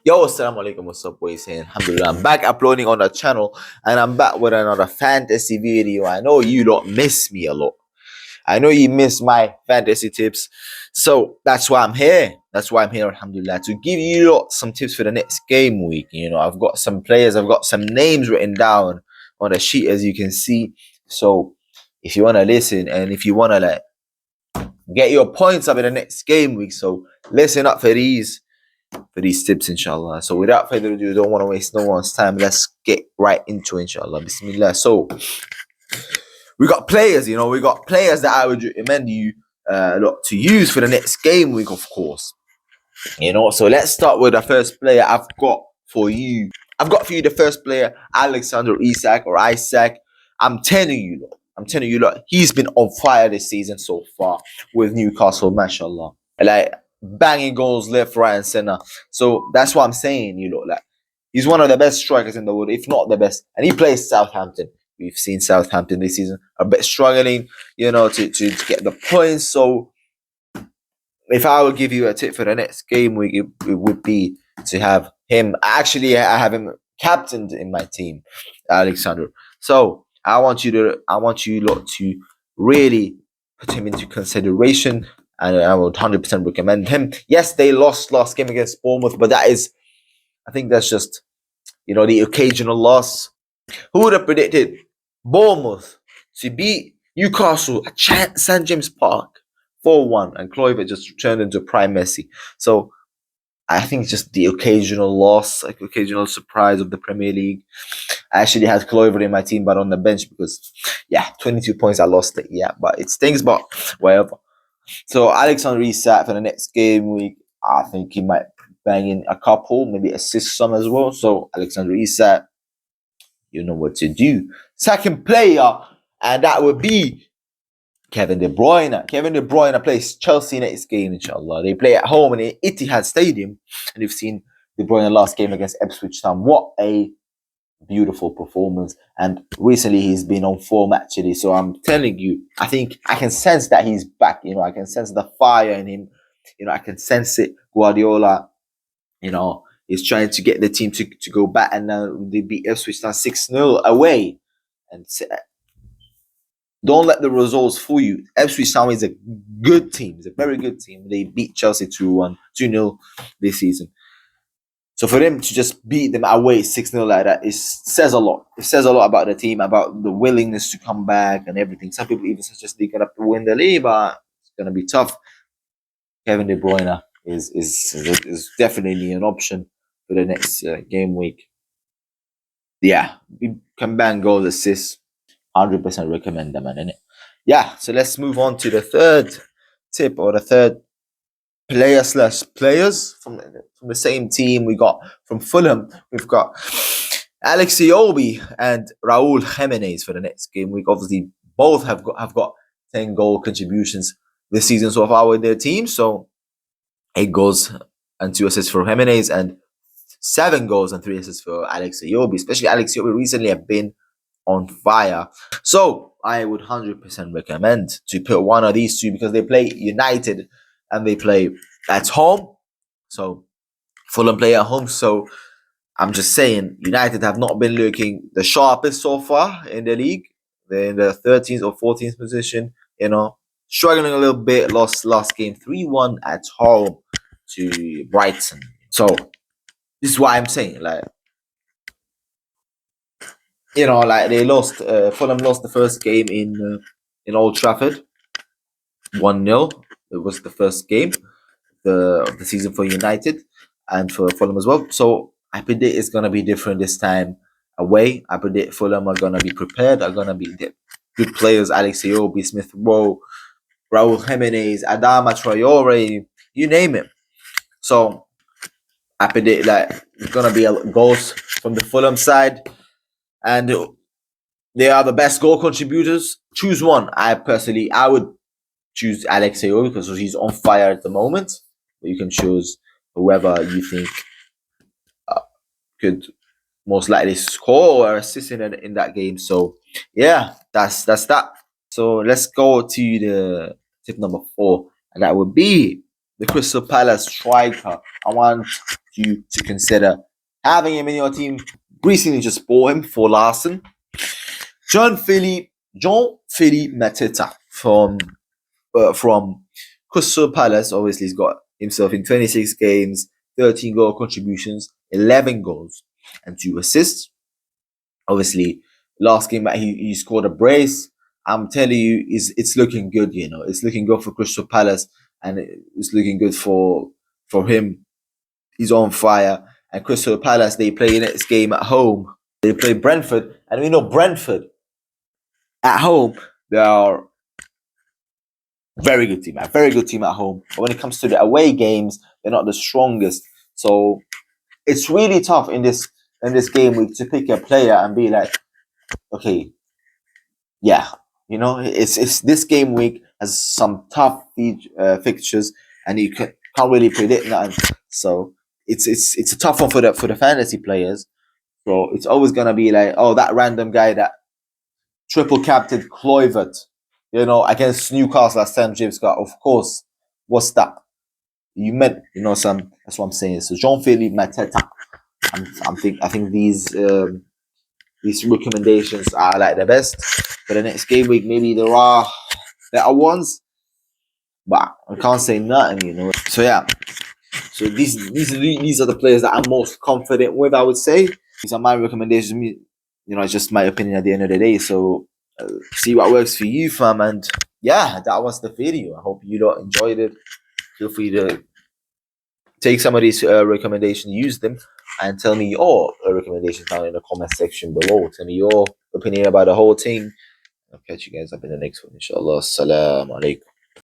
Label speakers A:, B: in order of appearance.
A: Yo, assalamu alaikum, what's up, boys? And alhamdulillah, I'm back uploading on the channel and I'm back with another fantasy video. I know you don't miss me a lot. I know you miss my fantasy tips. So that's why I'm here. That's why I'm here, alhamdulillah, to give you lot some tips for the next game week. You know, I've got some players, I've got some names written down on the sheet, as you can see. So if you want to listen and if you want to like get your points up in the next game week, so listen up for these tips, inshallah. So without further ado, don't want to waste no one's time. Let's get right into it, inshallah. Bismillah. So we got players, we got players that I would recommend you to use for the next game week, of course. So let's start with the first player I've got for you. I've got for you the first player, Alexander Isak or Isaac. I'm telling you, look, he's been on fire this season so far with Newcastle, mashallah. Like banging goals left, right, and center. So that's what I'm saying, like he's one of the best strikers in the world, if not the best. And he plays Southampton. We've seen Southampton this season a bit struggling, to get the points. So if I would give you a tip for the next game week, it would be to have him. Actually, I have him captained in my team, Alexander. So I want you lot to really put him into consideration, and I would 100% recommend him. Yes, they lost last game against Bournemouth, but I think that's just the occasional loss. Who would have predicted Bournemouth to beat Newcastle at St James Park 4-1, and Kluivert just turned into prime Messi? So I think just the occasional loss, like occasional surprise of the Premier League. I actually had Kluivert in my team, but on the bench because, 22 points, I lost it. Yeah, but it stings, but whatever. So Alexander Isak for the next game week, I think he might bang in a couple, maybe assist some as well. So Alexander Isak, you know what to do. Second player, and that would be Kevin De Bruyne. Kevin De Bruyne plays Chelsea next game, inshallah. They play at home in the Etihad Stadium, and you've seen De Bruyne last game against Ipswich Town. What a beautiful performance, and recently he's been on form actually. So I'm telling you, I think I can sense that he's back. I can sense the fire in him. I can sense it. Guardiola, is trying to get the team to go back, and they beat Ipswich Town 6-0 away. And don't let the results fool you. Ipswich Town is a good team. It's a very good team. They beat Chelsea 2-1, 2-0 this season. So for them to just beat them away 6-0 like that, it says a lot. It says a lot about the team, about the willingness to come back and everything. Some people even suggest they're going to win the league, but it's going to be tough. Kevin De Bruyne is definitely an option for the next game week. Yeah, he can bang goals, assists. 100% recommend them, man, innit? Yeah, so let's move on to the third tip, or the third player/players from the same team. We got from Fulham, we've got Alex Iwobi and Raul Jimenez for the next game week. Obviously, both have got 10 goal contributions this season so far with their team. So 8 goals and 2 assists for Jimenez, and 7 goals and 3 assists for Alex Iwobi. Especially Alex Iwobi recently have been on fire. So I would 100% recommend to put one of these two, because they play United and they play at home. So Fulham play at home. So I'm just saying, United have not been looking the sharpest so far in the league. They're in the 13th or 14th position, struggling a little bit. Lost last game 3-1 at home to Brighton. So this is what I'm saying. Like they lost. Fulham lost the first game in Old Trafford, 1-0. It was the first game of the season for United and for Fulham as well. So I predict it's gonna be different this time away. I predict Fulham are gonna be prepared. Are gonna be good players: Alex Iwobi, Smith Rowe, Raul Jimenez, Adama Traore, you name it. So I predict that it's gonna be goals from the Fulham side, and they are the best goal contributors. Choose one. I would choose Alex Iwobi because he's on fire at the moment. But you can choose whoever you think could most likely score or assist in that game. So yeah, that's that. So let's go to the tip number 4, and that would be the Crystal Palace striker. I want you to consider having him in your team. Recently just bought him for Larson. Jean-Philippe Mateta from Crystal Palace. Obviously, he's got himself in 26 games, 13 goal contributions, 11 goals, and 2 assists. Obviously, last game he scored a brace. I'm telling you, it's looking good. You know, it's looking good for Crystal Palace, and it's looking good for him. He's on fire. And Crystal Palace, they play next game at home. They play Brentford, and we know Brentford at home, they are very good team, a very good team at home. But when it comes to the away games, they're not the strongest. So it's really tough in this game week to pick a player and be like, okay, yeah, you know, it's this game week has some tough fixtures, and you can't really predict nothing. So it's a tough one for the fantasy players. So it's always gonna be like, oh, that random guy that triple captain Kluivert, you know, against Newcastle last time, James Scott. Of course, what's that? You meant, you know, some. That's what I'm saying. So Jean-Philippe Mateta. I think these recommendations are like the best for the next game week. Maybe there are better ones, but I can't say nothing, you know. So yeah. So these are the players that I'm most confident with, I would say. These are my recommendations. You know, it's just my opinion at the end of the day. So see what works for you, fam. And yeah, that was the video. I hope you lot enjoyed it. Feel free to take some of these recommendations, use them, and tell me your recommendations down in the comment section below. Tell me your opinion about the whole thing. I'll catch you guys up in the next one, inshallah. Assalamu alaikum.